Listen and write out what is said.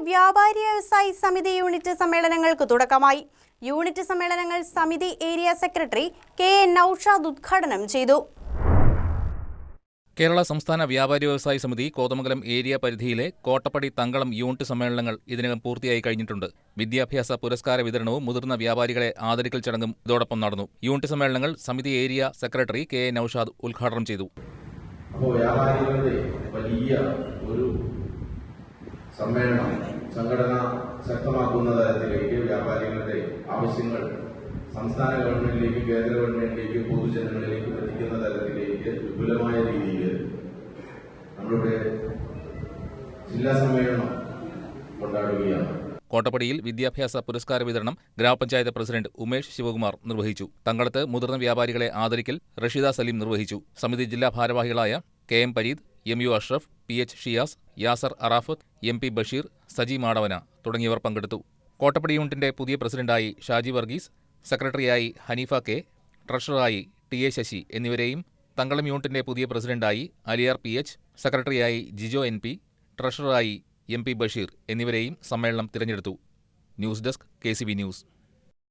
വ്യാപാരി വ്യവസായി സമിതി യൂണിറ്റ് സമ്മേളനങ്ങൾക്ക് തുടക്കമായി. യൂണിറ്റ് സമ്മേളനങ്ങൾ സമിതി ഏരിയ സെക്രട്ടറി കെ.എൻ. നൌഷാദ് ഉദ്ഘാടനം ചെയ്തു. കേരള സംസ്ഥാന വ്യാപാരി വ്യവസായി സമിതി കോതമംഗലം ഏരിയ പരിധിയിലെ കോട്ടപ്പടി തങ്കളം യൂണിറ്റ് സമ്മേളനങ്ങൾ ഇതിനകം പൂർത്തിയായി കഴിഞ്ഞിട്ടുണ്ട്. വിദ്യാഭ്യാസ പുരസ്കാര വിതരണവും മുതിർന്ന വ്യാപാരികളെ ആദരിക്കൽ ചടങ്ങും ഇതോടൊപ്പം നടന്നു. യൂണിറ്റ് സമ്മേളനങ്ങൾ സമിതി ഏരിയ സെക്രട്ടറി കെ.എൻ. നൌഷാദ് ഉദ്ഘാടനം ചെയ്തു. വ്യാപാരികളുടെ വലിയ ഒരു സമ്മേളനം സംഘടന ശക്തമാക്കുന്ന തരത്തിലേക്ക് വ്യാപാരികളുടെ ആവശ്യങ്ങൾ സംസ്ഥാന ഗവൺമെന്റിലേക്ക്, കേന്ദ്ര ഗവൺമെന്റിലേക്ക്, പൊതുജനങ്ങളിലേക്ക് എത്തിക്കുന്ന തരത്തിലേക്ക് വിപുലമായ രീതിയിൽ നമ്മളുടെ ജില്ലാ സമ്മേളനം കൊണ്ടാടുകയാണ്. കോട്ടപ്പടിയിൽ വിദ്യാഭ്യാസ പുരസ്കാര വിതരണം ഗ്രാമപഞ്ചായത്ത് പ്രസിഡന്റ് ഉമേഷ് ശിവകുമാർ നിർവഹിച്ചു. തങ്ങളത്ത് മുതിർന്ന വ്യാപാരികളെ ആദരിക്കൽ റഷീദ സലീം നിർവഹിച്ചു. സമിതി ജില്ലാ ഭാരവാഹികളായ കെ.എം. പരീദ്, എം.യു. അഷ്റഫ്, പി.എച്ച്. ഷിയാസ്, യാസർ അറാഫത്ത്, എം.പി. ബഷീർ, സജി മാടവന തുടങ്ങിയവർ പങ്കെടുത്തു. കോട്ടപ്പടി യൂണിറ്റിന്റെ പുതിയ പ്രസിഡന്റായി ഷാജി വർഗീസ്, സെക്രട്ടറിയായി ഹനീഫ കെ, ട്രഷററായി ടി.എ. ശശി എന്നിവരെയും തങ്കളം യൂണിറ്റിന്റെ പുതിയ പ്രസിഡന്റായി അലിയാർ പി.എച്ച്, സെക്രട്ടറിയായി ജിജോ എൻ.പി, ട്രഷററായി എം.പി. ബഷീർ എന്നിവരെയും സമ്മേളനം തിരഞ്ഞെടുത്തു. News desk KCB news.